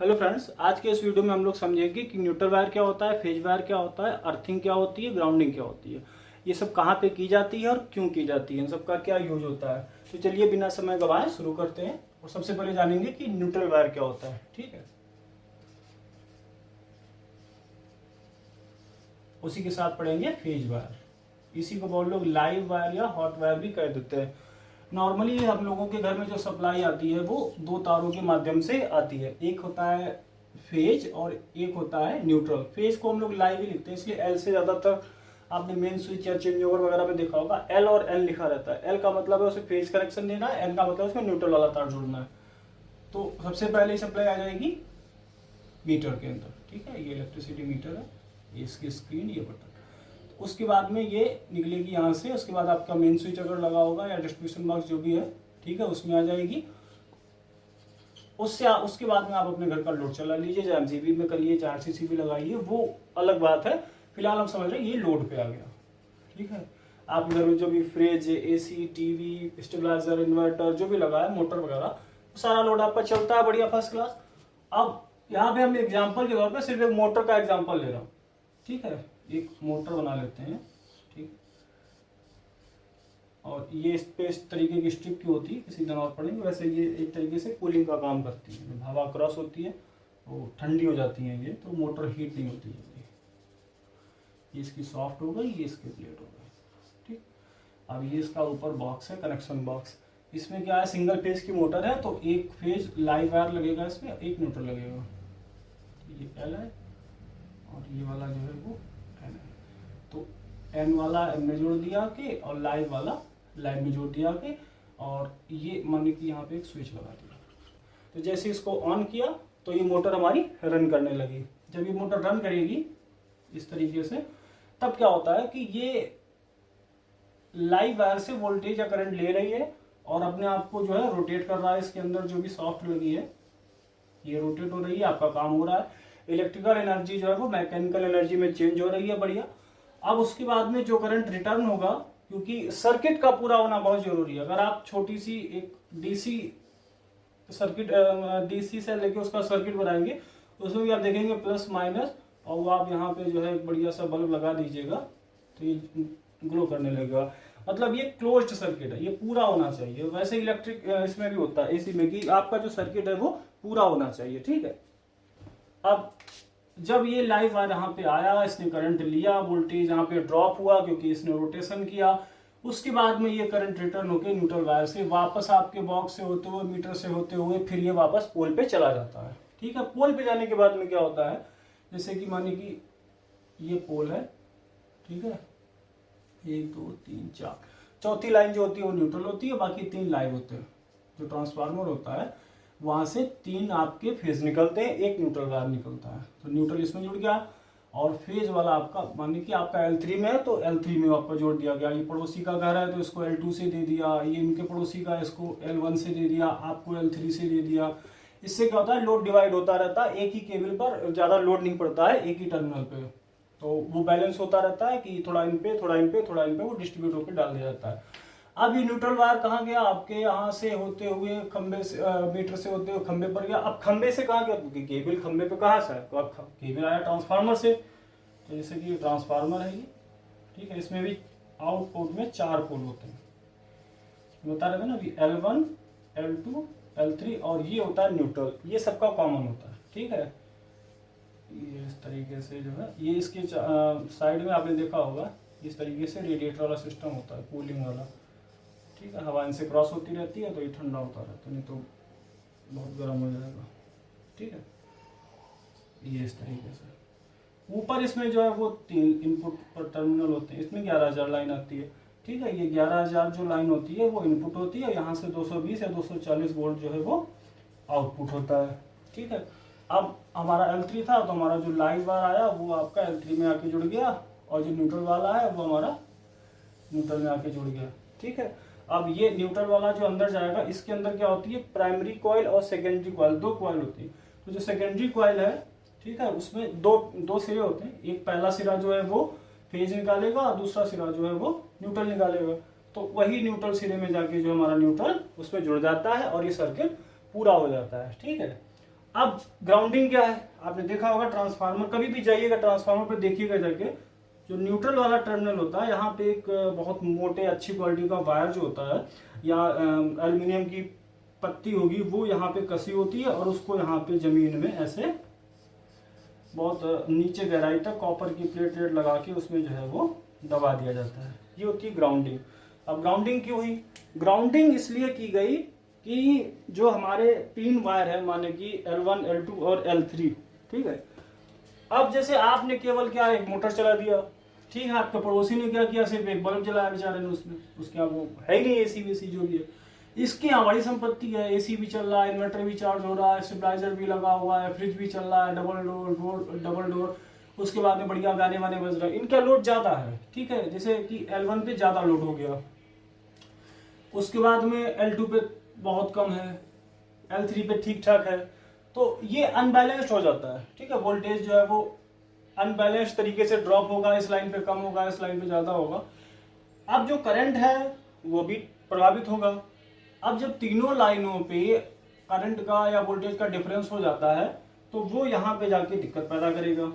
Hello friends, आज के इस वीडियो में हम लोग समझेंगे कि न्यूट्रल वायर क्या होता है, फेज वायर क्या होता है, अर्थिंग क्या होती है, ग्राउंडिंग क्या होती है, ये सब कहाँ पे की जाती है और क्यों की जाती है, इन सब का क्या यूज होता है। तो चलिए बिना समय गवाए शुरू करते हैं और सबसे पहले जानेंगे कि न्यूट्रल वायर क्या होता है। ठीक है, उसी के साथ पढ़ेंगे फेज वायर। इसी को बहुत लोग लाइव वायर या हॉट वायर भी कह देते हैं। नॉर्मली हम लोगों के घर में जो सप्लाई आती है वो दो तारों के माध्यम से आती है। एक होता है फेज और एक होता है न्यूट्रल। फेज को हम लोग लाइव ही लिखते हैं, इसलिए एल से ज्यादातर आपने मेन स्विच या चेंज ओवर वगैरह में देखा होगा एल और एन लिखा रहता है। एल का मतलब है उसे फेज कनेक्शन देना है, एन का मतलब उसमें न्यूट्रल वाला तार जोड़ना है। तो सबसे पहले सप्लाई आ जाएगी मीटर के अंदर। ठीक है, ये इलेक्ट्रिसिटी मीटर है, ये इसकी स्क्रीन, ये बटन। उसके बाद में ये निकलेगी यहाँ से। उसके बाद आपका मेन स्विच अगर लगा होगा या डिस्ट्रीब्यूशन बॉक्स जो भी है, ठीक है, उसमें आ जाएगी। उसके बाद में आप अपने घर का लोड चला लीजिए, चाहे एमसीबी में करिए, चाहे आरसीसी लगाइए, वो अलग बात है। फिलहाल हम समझ रहे हैं ये लोड पे आ गया। ठीक है, आप घर में जो भी fridge, AC, TV, stabiliser, inverter जो भी लगा है, मोटर वगैरह, सारा लोड आपका चलता है बढ़िया फर्स्ट क्लास। अब यहाँ पे हम एग्जाम्पल के तौर पर सिर्फ एक मोटर का एग्जाम्पल ले रहा हूँ। ठीक है, एक मोटर बना लेते हैं। ठीक, और ये इस पे इस तरीके की स्ट्रिप की होती है, किसी दिन और पढ़ेंगे। वैसे ये एक तरीके से कूलिंग का काम करती है। जब हवा क्रॉस होती है तो ठंडी हो जाती है ये, तो मोटर हीट नहीं होती है। ये इसकी सॉफ्ट हो गई, ये इसकी प्लेट हो गई। ठीक, अब ये इसका ऊपर बॉक्स है, कनेक्शन बॉक्स। इसमें क्या है, सिंगल फेज की मोटर है, तो एक फेज लाइव वायर लगेगा इसमें, एक न्यूट्रल लगेगा। ये एल है और ये वाला जो है वो एन है। तो एन वाला एन में जोड़ दिया के और लाइव वाला लाइव में जोड़ दिया के, और ये मान लीजिए कि यहाँ पे एक स्विच लगा दिया। तो जैसे इसको ऑन किया तो ये मोटर हमारी रन करने लगी। जब ये मोटर रन करेगी इस तरीके से, तब क्या होता है कि ये लाइव वायर से वोल्टेज या करंट ले रही है और अपने आप को जो है रोटेट कर रहा है। इसके अंदर जो भी सॉफ्ट लगी है ये रोटेट हो रही है, आपका काम हो रहा है। इलेक्ट्रिकल एनर्जी जो है वो मैकेनिकल एनर्जी में चेंज हो रही है, बढ़िया। अब उसके बाद में जो करंट रिटर्न होगा, क्योंकि सर्किट का पूरा होना बहुत जरूरी है। अगर आप छोटी सी एक डीसी सर्किट, डीसी से लेके उसका सर्किट बनाएंगे, उसमें भी आप देखेंगे प्लस माइनस, और वो आप यहाँ पे जो है एक बढ़िया सा बल्ब लगा दीजिएगा तो ये ग्लो करने लगेगा। मतलब ये क्लोज्ड सर्किट है, ये पूरा होना चाहिए। वैसे इलेक्ट्रिक इसमें भी होता है, एसी में, कि आपका जो सर्किट है वो पूरा होना चाहिए। ठीक है, अब जब ये लाइव वायर यहाँ पे आया, इसने करंट लिया, वोल्टेज यहाँ पे ड्रॉप हुआ क्योंकि इसने रोटेशन किया। उसके बाद में ये करंट रिटर्न होकर न्यूट्रल वायर से वापस आपके बॉक्स से होते हुए, मीटर से होते हुए, फिर ये वापस पोल पे चला जाता है। ठीक है, पोल पे जाने के बाद में क्या होता है, जैसे कि मानिए कि ये पोल है। ठीक है, 1 2 3 4, चौथी लाइन जो होती है वो न्यूट्रल होती है, बाकी 3 लाइव होते हैं। जो ट्रांसफार्मर होता है वहां से 3 आपके फेज निकलते हैं, एक न्यूट्रल वायर निकलता है। तो न्यूट्रल इसमें जुड़ गया, और फेज वाला आपका मानिए कि आपका L3 में है तो L3 में आपका जोड़ दिया गया। ये पड़ोसी का घर है तो इसको L2 से दे दिया, ये इनके पड़ोसी का, इसको L1 से दे दिया, आपको L3 से दे दिया। इससे क्या होता है, लोड डिवाइड होता रहता है। एक ही केबल पर ज्यादा लोड नहीं पड़ता है, एक ही टर्मिनल पे, तो वो बैलेंस होता रहता है कि थोड़ा इन पे, थोड़ा इन पे, थोड़ा इन पे, वो डिस्ट्रीब्यूट होकर डाल दिया जाता है। अब ये न्यूट्रल वायर कहाँ गया, आपके यहाँ से होते हुए खंबे से, मीटर से होते हुए खंबे पर गया। अब खंबे से कहाँ गया, क्योंकि केबल खंबे पे कहाँ से है, तो अब केबल आया ट्रांसफार्मर से। तो जैसे कि ये ट्रांसफार्मर है ये। ठीक है, इसमें भी आउटपुट में 4 पोल होते हैं, बता रहे थे ना अभी, L1, L2, L3, और ये होता है न्यूट्रल। ये सबका कॉमन होता है। ठीक है, ये इस तरीके से जो है, ये इसके साइड में आपने देखा होगा इस तरीके से रेडिएटर वाला सिस्टम होता है, कूलिंग वाला। ठीक है, हवा इनसे क्रॉस होती रहती है तो ये ठंडा होता रहता है, नहीं तो बहुत गर्म हो जाएगा। ठीक है, ये इस तरीके से ऊपर इसमें जो है वो 3 इनपुट पर टर्मिनल होते हैं। इसमें 11,000 लाइन आती है। ठीक है, ये 11,000 जो लाइन होती है वो इनपुट होती है, यहाँ से 220 या 240 वोल्ट जो है वो आउटपुट होता है। ठीक है, अब हमारा L3 था तो हमारा जो लाइव वायर आया वो आपका L3 में आके जुड़ गया, और जो न्यूट्रल वाला है वो हमारा न्यूट्रल में आके जुड़ गया। ठीक है, अब ये न्यूट्रल वाला जो अंदर जाएगा, इसके अंदर क्या होती है, प्राइमरी कॉइल और सेकेंडरी कॉइल, 2 कॉइल होती है। तो जो सेकेंडरी कॉइल है, ठीक है, उसमें दो सिरे होते हैं। एक पहला सिरा जो है वो फेज निकालेगा और दूसरा सिरा जो है वो न्यूट्रल निकालेगा। तो वही न्यूट्रल सिरे में जाके जो हमारा न्यूट्रल उसमें जुड़ जाता है और ये सर्किट पूरा हो जाता है। ठीक है, अब ग्राउंडिंग क्या है, आपने देखा होगा ट्रांसफार्मर, कभी भी जाइएगा ट्रांसफार्मर पे देखिएगा जाके, जो न्यूट्रल वाला टर्मिनल होता है यहाँ पे एक बहुत मोटे अच्छी क्वालिटी का वायर जो होता है या एल्युमिनियम की पत्ती होगी वो यहाँ पे कसी होती है और उसको यहाँ पे जमीन में ऐसे बहुत नीचे गहराई तक कॉपर की प्लेट लगा के उसमें जो है वो दबा दिया जाता है। ये होती है ग्राउंडिंग। अब ग्राउंडिंग क्यों हुई? ग्राउंडिंग इसलिए की गई कि जो हमारे 3 वायर है, माने कि L1, L2 और L3, ठीक है। अब जैसे आपने केवल क्या एक मोटर चला दिया, ठीक है, आपके पड़ोसी ने क्या किया, सिर्फ एक बल्ब जलाया बेचारे ने, उसमें उसके यहाँ वो है ही नहीं एसी वेसी जो भी है। इसकी यहाँ बड़ी संपत्ति है, एसी भी चल रहा है, इन्वर्टर भी चार्ज हो रहा है, स्टेबलाइजर भी लगा हुआ है, फ्रिज भी चल रहा है, डबल डोर, उसके बाद में बढ़िया गाने वाने बज रहे हैं। इनका लोड ज्यादा है, ठीक है, जैसे कि L1 पे ज्यादा लोड हो गया, उसके बाद में L2 पे बहुत कम है, L3 पे ठीक ठाक है, तो ये अनबैलेंस्ड हो जाता है, ठीक है। वोल्टेज जो है वो अनबैलेंस्ड तरीके से ड्रॉप होगा, इस लाइन पे कम होगा, इस लाइन पे ज्यादा होगा। अब जो करंट है वो भी प्रभावित होगा। अब जब तीनों लाइनों पे करंट का या वोल्टेज का डिफरेंस हो जाता है तो वो यहाँ पे जाके दिक्कत पैदा करेगा।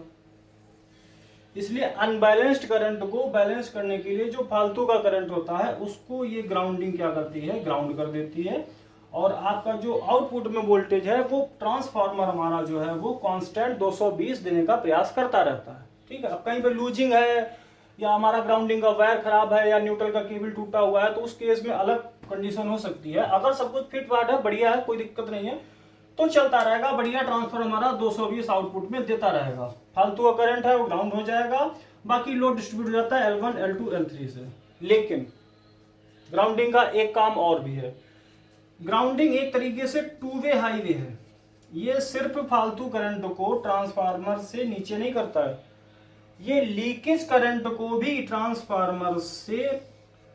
इसलिए अनबैलेंस्ड करंट को बैलेंस करने के लिए जो फालतू का करंट होता है उसको ये ग्राउंडिंग क्या करती है, ग्राउंड कर देती है। और आपका जो आउटपुट में वोल्टेज है वो ट्रांसफार्मर हमारा जो है वो कांस्टेंट 220 देने का प्रयास करता रहता है, ठीक है। अब कहीं पे लूजिंग है या हमारा ग्राउंडिंग का वायर खराब है या न्यूट्रल का केबल टूटा हुआ है तो उस केस में अलग कंडीशन हो सकती है। अगर सब कुछ फिट फाट है, बढ़िया है, कोई दिक्कत नहीं है, तो चलता रहेगा, बढ़िया ट्रांसफर हमारा 220 आउटपुट में देता रहेगा। फालतू का करंट है वो ग्राउंड हो जाएगा, बाकी लोड डिस्ट्रीब्यूट हो जाता है L1, L2, L3 से। लेकिन ग्राउंडिंग का एक काम और भी है। ग्राउंडिंग एक तरीके से 2 वे हाईवे है। ये सिर्फ फालतू करंट को ट्रांसफार्मर से नीचे नहीं करता है, ये लीकेज करंट को भी ट्रांसफार्मर से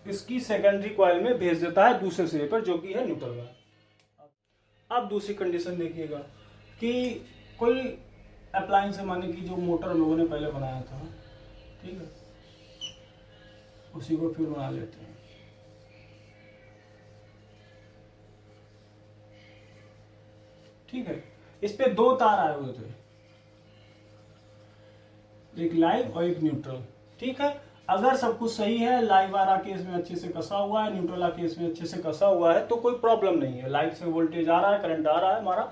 इसकी सेकेंडरी कॉइल में भेज देता है दूसरे सिरे पर, जो कि है न्यूट्रल वायर। अब दूसरी कंडीशन देखिएगा कि कोई अप्लायंस है, माने कि जो मोटर हम लोगों ने पहले बनाया था, ठीक है, उसी को फिर बना लेते हैं। ठीक है, इस पे 2 तार आए हुए थे, एक लाइव और एक न्यूट्रल, ठीक है। अगर सब कुछ सही है, लाइव वायर आके इसमें अच्छे से कसा हुआ है, न्यूट्रल आके इसमें अच्छे से कसा हुआ है, तो कोई प्रॉब्लम नहीं है। लाइव से वोल्टेज आ रहा है, करंट आ रहा है, हमारा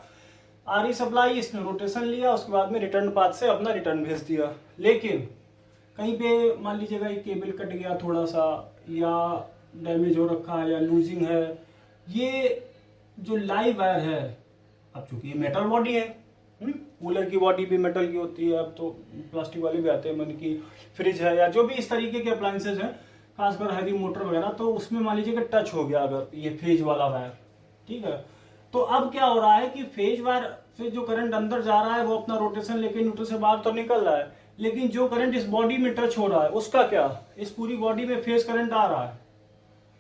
आरई सप्लाई, इसने रोटेशन लिया, उसके बाद में रिटर्न पाथ से अपना रिटर्न भेज दिया। लेकिन कहीं पे मान लीजिएगा ये केबल कट गया थोड़ा सा, या डैमेज हो रखा है, या लूजिंग है, ये जो लाइव वायर है, अब चूंकि ये मेटल बॉडी है, कूलर की बॉडी भी मेटल की होती है, अब तो प्लास्टिक वाले भी आते हैं, मन की फ्रिज है या जो भी इस तरीके के अप्लायंसेज हैं, खासकर हैवी मोटर वगैरह, तो उसमें मान लीजिए कि टच हो गया अगर ये फेज वाला वायर, ठीक है, तो अब क्या हो रहा है कि फेज वायर से जो करंट अंदर जा रहा है वो अपना रोटेशन लेके न्यूट्रल से बाहर तो निकल रहा है, लेकिन जो करंट इस बॉडी में टच हो रहा है उसका क्या, इस पूरी बॉडी में फेज करंट आ रहा है।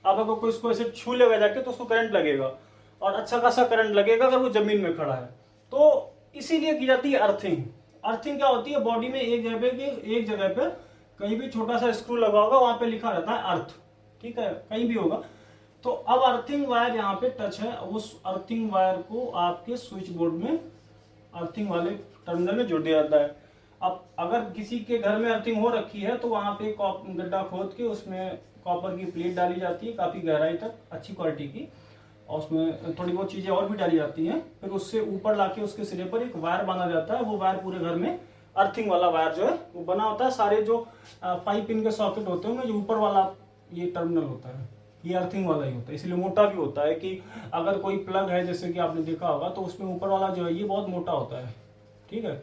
अब अगर कोई इसको ऐसे छू लेगा जाके तो उसको करंट लगेगा, और अच्छा खासा करंट लगेगा अगर वो जमीन में खड़ा है। तो इसीलिए की जाती है अर्थिंग। अर्थिंग क्या होती है, बॉडी में एक जगह पे कहीं भी छोटा सा स्क्रू लगा होगा, वहां पे लिखा रहता है अर्थ, ठीक है, कहीं भी होगा। तो अब अर्थिंग वायर यहाँ पे टच है, उस अर्थिंग वायर को आपके स्विच बोर्ड में अर्थिंग वाले टर्मिनल में जोड़ दिया जाता है। अब अगर किसी के घर में अर्थिंग हो रखी है तो वहां पे गड्ढा खोद के उसमें कॉपर की प्लेट डाली जाती है काफी गहराई तक, अच्छी क्वालिटी की, और उसमें थोड़ी बहुत चीजें और भी डाली जाती हैं। फिर उससे ऊपर लाके उसके सिरे पर एक वायर बांधा जाता है। वो वायर पूरे घर में अर्थिंग वाला वायर जो है वो बना होता है। सारे जो 5 पिन के सॉकेट होते होंगे, जो ऊपर वाला ये टर्मिनल होता है ये अर्थिंग वाला ही होता है, इसलिए मोटा भी होता है कि अगर कोई प्लग है जैसे कि आपने देखा होगा तो उसमें ऊपर वाला जो है ये बहुत मोटा होता है, ठीक है।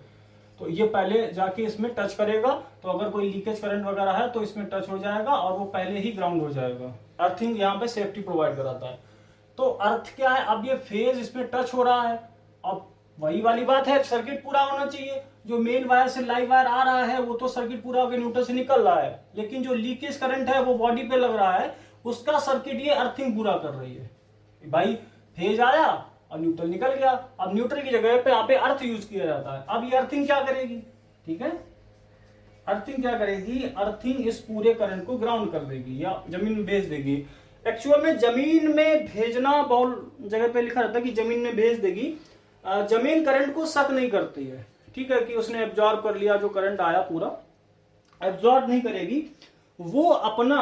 तो ये पहले जाके इसमें टच करेगा, तो अगर कोई लीकेज करंट वगैरह है तो इसमें टच हो जाएगा और वो पहले ही ग्राउंड हो जाएगा। अर्थिंग यहाँ पे सेफ्टी प्रोवाइड कराता है। तो अर्थ क्या है, अब ये फेज इसमें टच हो रहा है, अब वही वाली बात है, सर्किट पूरा होना चाहिए। जो मेन वायर से लाइव वायर आ रहा है वो तो सर्किट पूरा होकर न्यूट्रल से निकल रहा है, लेकिन जो लीकेज करंट है वो बॉडी पे लग रहा है, उसका सर्किट ये अर्थिंग पूरा कर रही है। भाई फेज आया और न्यूट्रल निकल गया, अब न्यूट्रल की जगह पे यहाँ पे अर्थ यूज किया जाता है। अब ये अर्थिंग क्या करेगी, ठीक है, अर्थिंग क्या करेगी, अर्थिंग इस पूरे करंट को ग्राउंड कर देगी या जमीन में भेज देगी। एक्चुअल में जमीन में भेजना बहुत जगह पे लिखा रहता है कि जमीन में भेज देगी, जमीन करंट को शक नहीं करती है, ठीक है, कि उसने एब्जॉर्ब कर लिया, जो करंट आया पूरा एब्जॉर्ब नहीं करेगी। वो अपना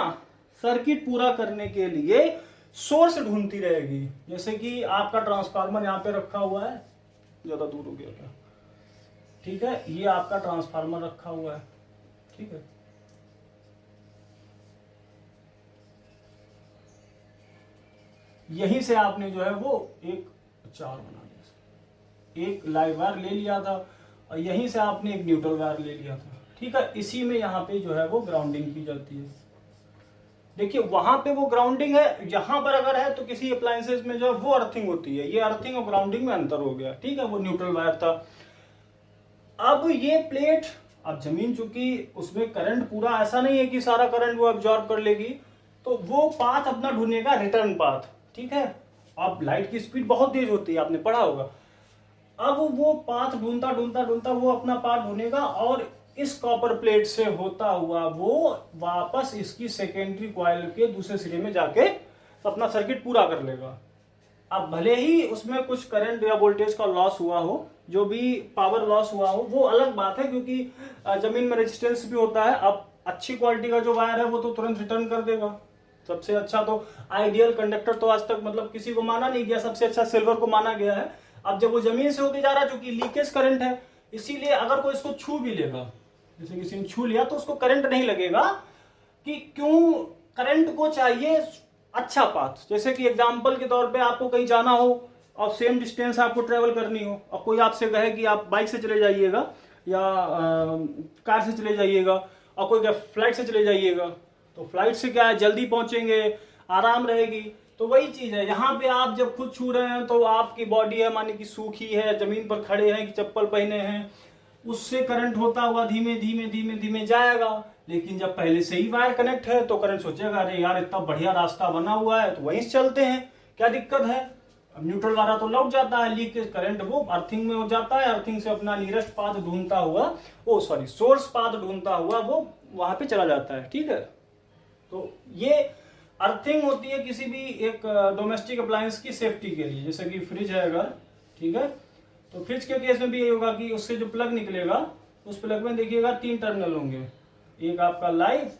सर्किट पूरा करने के लिए सोर्स ढूंढती रहेगी। जैसे कि आपका ट्रांसफार्मर यहाँ पे रखा हुआ है, ज्यादा दूर हो गया क्या, ठीक है, ये आपका ट्रांसफार्मर रखा हुआ है, ठीक है, यहीं से आपने जो है वो एक चार बना लिया, एक लाइव वायर ले लिया था और यहीं से आपने एक न्यूट्रल वायर ले लिया था, ठीक है। इसी में यहाँ पे जो है वो ग्राउंडिंग की जाती है। देखिए वहां पे वो ग्राउंडिंग है, यहां पर अगर है तो किसी अप्लायंसेस में जो है वो अर्थिंग होती है। ये अर्थिंग और ग्राउंडिंग में अंतर हो गया, ठीक है, वो न्यूट्रल वायर था। अब ये प्लेट, अब जमीन चूंकि उसमें करंट पूरा ऐसा नहीं है कि सारा करंट वो एब्जॉर्ब कर लेगी, तो वो पाथ अपना ढूंढेगा, रिटर्न पाथ, ठीक है। अब लाइट की स्पीड बहुत तेज होती है, आपने पढ़ा होगा। अब वो पाथ ढूंढता ढूंढता ढूंढता वो अपना पाथ ढूंढेगा और इस कॉपर प्लेट से होता हुआ वो वापस इसकी सेकेंडरी कॉइल के दूसरे सिरे में जाके अपना सर्किट पूरा कर लेगा। अब भले ही उसमें कुछ करंट या वोल्टेज का लॉस हुआ हो, जो भी पावर लॉस हुआ हो, वो अलग बात है, क्योंकि जमीन में रेजिस्टेंस भी होता है। अब अच्छी क्वालिटी का जो वायर है वो तो तुरंत रिटर्न कर देगा। सबसे अच्छा तो आइडियल कंडक्टर तो आज तक मतलब किसी को माना नहीं गया, सबसे अच्छा सिल्वर को माना गया है। अब जब वो जमीन से होके जा रहा है, चूंकि लीकेज करंट है, इसीलिए अगर कोई इसको छू भी लेगा, जैसे किसी ने छू लिया, तो उसको करंट नहीं लगेगा। कि क्यों? करंट को चाहिए अच्छा पाथ। जैसे कि एग्जांपल के तौर पे आपको कहीं जाना हो और सेम डिस्टेंस आपको ट्रेवल करनी हो, और कोई आपसे कहे कि आप बाइक से चले जाइएगा या कार से चले जाइएगा, और कोई फ्लाइट से चले जाइएगा, तो फ्लाइट से क्या है, जल्दी पहुंचेंगे, आराम रहेगी। तो वही चीज है, यहाँ पे आप जब खुद छू रहे हैं तो आपकी बॉडी है माने कि सूखी है, जमीन पर खड़े हैं कि चप्पल पहने हैं, उससे करंट होता हुआ धीमे धीमे धीमे धीमे जाएगा। लेकिन जब पहले से ही वायर कनेक्ट है तो करंट सोचेगा अरे यार इतना बढ़िया रास्ता बना हुआ है तो वहीं से चलते हैं, क्या दिक्कत है। अब न्यूट्रल वाला तो लौट जाता है, लीकेज करंट वो अर्थिंग में हो जाता है, अर्थिंग से अपना नियरेस्ट पाथ ढूंढता हुआ, सोर्स पाथ ढूंढता हुआ वो वहां पे चला जाता है, ठीक है। तो ये अर्थिंग होती है किसी भी एक डोमेस्टिक अप्लायंस की सेफ्टी के लिए। जैसे कि फ्रिज है अगर, ठीक है, तो फ्रिज के केस में भी ये होगा कि उससे जो प्लग निकलेगा उस प्लग में देखिएगा 3 टर्मिनल होंगे, एक आपका लाइव,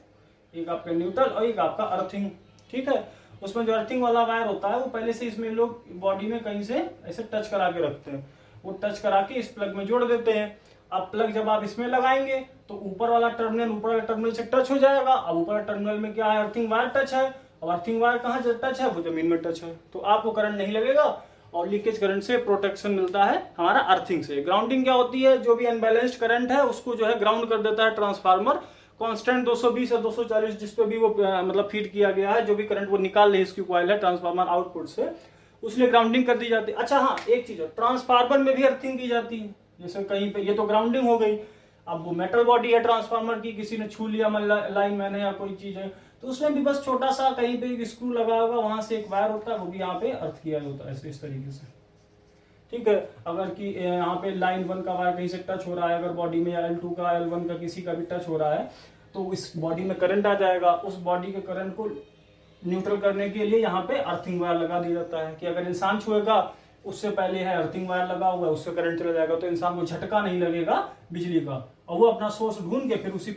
एक आपका न्यूट्रल और एक आपका अर्थिंग, ठीक है। उसमें जो अर्थिंग वाला वायर होता है वो पहले से इसमें लोग बॉडी में कहीं से ऐसे टच करा के रखते हैं, वो टच करा के इस प्लग में जोड़ देते हैं। अब प्लग जब आप इसमें लगाएंगे तो ऊपर वाला टर्मिनल से टच हो जाएगा। अब ऊपर टर्मिनल में क्या है, अर्थिंग वायर टच है, और अर्थिंग वायर कहाँ टच है, वो जमीन में टच है, तो आपको करंट नहीं लगेगा और लीकेज करंट से प्रोटेक्शन मिलता है हमारा अर्थिंग से। ग्राउंडिंग क्या होती है, जो भी अनबैलेंस्ड करंट है उसको जो है ग्राउंड कर देता है ट्रांसफार्मर, कांस्टेंट 220 या 240 जिस पे भी वो मतलब फीड किया गया है, जो भी करंट वो निकाल रही है इसकी कॉइल है ट्रांसफार्मर आउटपुट से, उसलिए ग्राउंडिंग कर दी जाती है। अच्छा हाँ, एक चीज है, ट्रांसफार्मर में भी अर्थिंग की जाती है। जैसे कहीं पे, ये तो ग्राउंडिंग हो गई, अब वो मेटल बॉडी है ट्रांसफार्मर की, किसी ने छू लिया लाइन मैंने या कोई चीज है, तो उसमें भी बस छोटा सा कहीं पे एक स्क्रू लगा होगा, वहां से एक वायर होता है, वो भी यहाँ पे अर्थ किया होता है ऐसे इस तरीके से, ठीक है। अगर कि यहाँ पे लाइन 1 का वायर कहीं से टच हो रहा है अगर बॉडी में, या L2 का, L1 का किसी का भी टच हो रहा है, तो इस बॉडी में करंट आ जाएगा। उस बॉडी के करंट को न्यूट्रल करने के लिए यहाँ पे अर्थिंग वायर लगा दिया जाता है, कि अगर इंसान छुएगा उससे पहले है अर्थिंग वायर लगा हुआ है, उससे करंट चला जाएगा, तो इंसान को झटका नहीं लगेगा बिजली का, और वो अपना सोर्स ढूंढ के फिर उसी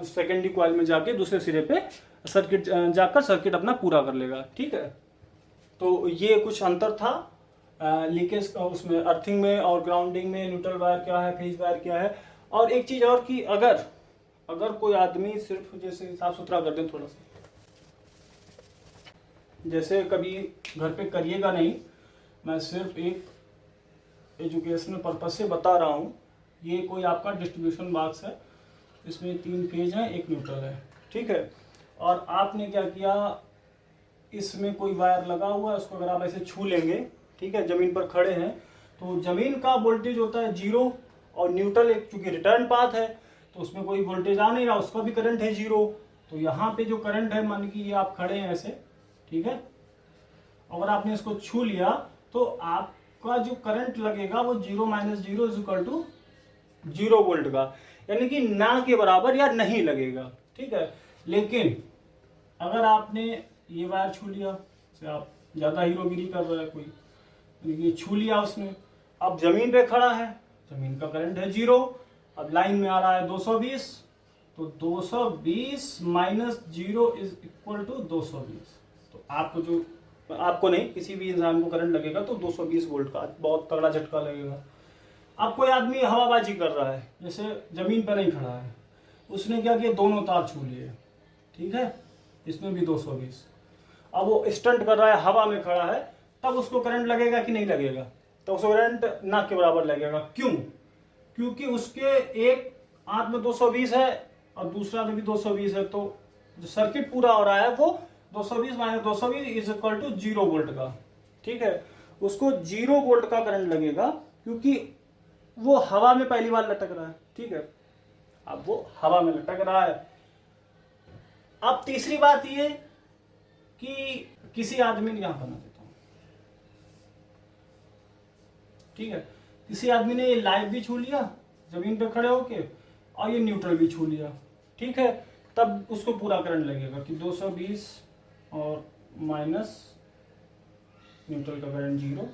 सेकेंडरी कॉइल में जाके दूसरे सिरे पे सर्किट जाकर सर्किट अपना पूरा कर लेगा, ठीक है। तो ये कुछ अंतर था लीकेज उसमें, अर्थिंग में और ग्राउंडिंग में, न्यूट्रल वायर क्या है, फेज वायर क्या है। और एक चीज और कि अगर कोई आदमी सिर्फ जैसे साफ सुथरा कर दे थोड़ा सा, जैसे कभी घर पे करिएगा नहीं, मैं सिर्फ एक एजुकेशनल पर्पज से बता रहा हूँ। ये कोई आपका डिस्ट्रीब्यूशन बॉक्स है, इसमें 3 फेज है, एक न्यूट्रल है, ठीक है। और आपने क्या किया, इसमें कोई वायर लगा हुआ है, उसको अगर आप ऐसे छू लेंगे, ठीक है, जमीन पर खड़े हैं, तो जमीन का वोल्टेज होता है 0, और न्यूट्रल एक चूंकि रिटर्न पाथ है तो उसमें कोई वोल्टेज आ नहीं रहा, उसका भी करंट है 0। तो यहाँ पे जो करंट है, मान कि ये आप खड़े हैं ऐसे, ठीक है, अगर आपने इसको छू लिया तो आपका जो करंट लगेगा वो 0 - 0 = 0 वोल्ट का, यानी कि ना के बराबर या नहीं लगेगा, ठीक है। लेकिन अगर आपने ये वायर छू लिया, जैसे आप ज्यादा हीरोगिरी कर रहे हैं कोई, ये छू लिया उसने, अब जमीन पे खड़ा है, जमीन का करंट है 0। अब लाइन में आ रहा है 220, तो 220 माइनस 0 इज इक्वल टू 220। तो आपको नहीं, किसी भी इंसान को करंट लगेगा तो 220 वोल्ट का बहुत तगड़ा झटका लगेगा। अब कोई आदमी हवाबाजी कर रहा है, जैसे जमीन पर नहीं खड़ा है, उसने क्या किया, दोनों तार छू लिए, ठीक है, इसमें भी 220। अब वो स्टंट कर रहा है, हवा में खड़ा है, तब उसको करंट लगेगा कि नहीं लगेगा? तो उसको करंट ना के बराबर लगेगा। क्यों? क्योंकि उसके एक हाथ में 220 है और दूसरा में भी 220 है, तो जो सर्किट पूरा हो रहा है वो 220 minus 220 is equal to 0 volt का, ठीक है। उसको 0 वोल्ट का करंट लगेगा क्योंकि वो हवा में पहली बार लटक रहा है, ठीक है। अब वो हवा में लटक रहा है। अब तीसरी बात ये कि किसी आदमी ने, यहां बना देता हूं, ठीक है, किसी आदमी ने ये लाइव भी छू लिया जमीन पे खड़े होके और ये न्यूट्रल भी छू लिया, ठीक है, तब उसको पूरा करंट लगेगा कि 220 और माइनस न्यूट्रल का करंट 0,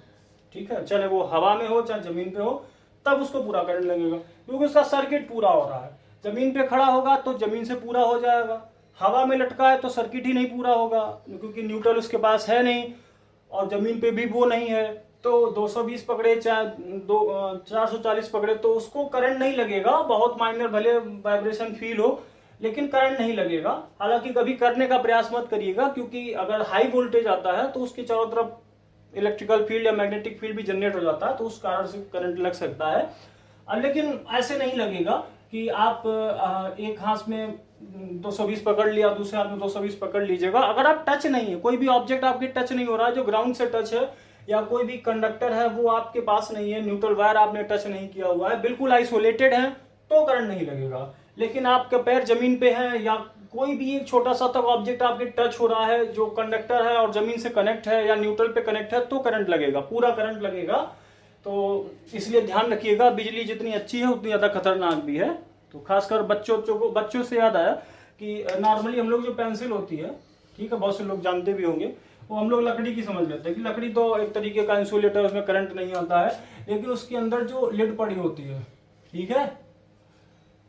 ठीक है। चाहे वो हवा में हो चाहे जमीन पे हो, तब उसको पूरा करंट लगेगा क्योंकि उसका सर्किट पूरा हो रहा है। जमीन पे खड़ा होगा तो जमीन से पूरा हो जाएगा, हवा में लटका है तो सर्किट ही नहीं पूरा होगा क्योंकि न्यूट्रल उसके पास है नहीं और जमीन पे भी वो नहीं है। तो 220 पकड़े चाहे 440 पकड़े तो उसको करंट नहीं लगेगा, बहुत माइनर भले वाइब्रेशन फील हो लेकिन करंट नहीं लगेगा। हालांकि कभी करने का प्रयास मत करिएगा क्योंकि अगर हाई वोल्टेज आता है तो उसके चारों तरफ इलेक्ट्रिकल फील्ड या मैग्नेटिक फील्ड भी जनरेट हो जाता है, तो उस कारण से करंट लग सकता है। लेकिन ऐसे नहीं लगेगा कि आप एक हाथ में 220 पकड़ लिया, दूसरे हाथ में 220 पकड़ लीजिएगा। अगर आप टच नहीं है, कोई भी ऑब्जेक्ट आपके टच नहीं हो रहा है जो ग्राउंड से टच है, या कोई भी कंडक्टर है वो आपके पास नहीं है, न्यूट्रल वायर आपने टच नहीं किया हुआ है, बिल्कुल आइसोलेटेड है, तो करंट नहीं लगेगा। लेकिन आपके पैर जमीन पे है या कोई भी एक छोटा सा तक ऑब्जेक्ट आपके टच हो रहा है जो कंडक्टर है और जमीन से कनेक्ट है या न्यूट्रल पे कनेक्ट है, तो करंट लगेगा, पूरा करंट लगेगा। तो इसलिए ध्यान रखिएगा, बिजली जितनी अच्छी है उतनी ज्यादा खतरनाक भी है। तो खासकर बच्चों से याद आया कि नॉर्मली हम लोग जो पेंसिल होती है, ठीक है, बहुत से लोग जानते भी होंगे, वो हम लोग लकड़ी की समझ लेते हैं कि लकड़ी तो एक तरीके का इंसुलेटर, उसमें करंट नहीं आता है, लेकिन उसके अंदर जो लिड पड़ी होती है, ठीक है,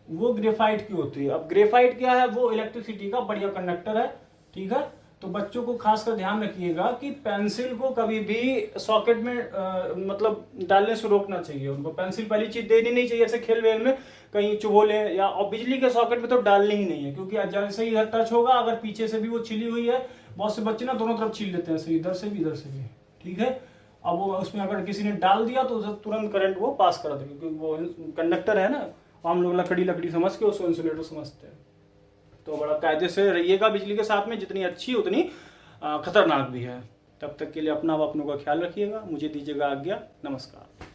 वो ग्रेफाइट की होती है। अब ग्रेफाइट क्या है, वो इलेक्ट्रिसिटी का बढ़िया कंडक्टर है, ठीक है। तो बच्चों को खासकर ध्यान रखिएगा कि पेंसिल को कभी भी सॉकेट में मतलब डालने से रोकना चाहिए। उनको पेंसिल पहली चीज देनी नहीं चाहिए, ऐसे खेल वेल में कहीं चुभो ले, या और बिजली के सॉकेट में तो डालनी ही नहीं है क्योंकि जैसे ही इधर टच होगा, अगर पीछे से भी वो छिली हुई है, बहुत से बच्चे ना दोनों तरफ छील लेते हैं, इधर से भी इधर से भी, ठीक है। अब वो उसमें अगर किसी ने डाल दिया तो तुरंत करंट वो पास कर देगा क्योंकि वो कंडक्टर है ना, हम लोग लकड़ी समझ के उसको इंसुलेटर समझते हैं। तो बड़ा कायदे से रहिएगा बिजली के साथ में, जितनी अच्छी उतनी खतरनाक भी है। तब तक के लिए अपना व अपनों का ख्याल रखिएगा। मुझे दीजिएगा आज्ञा। नमस्कार।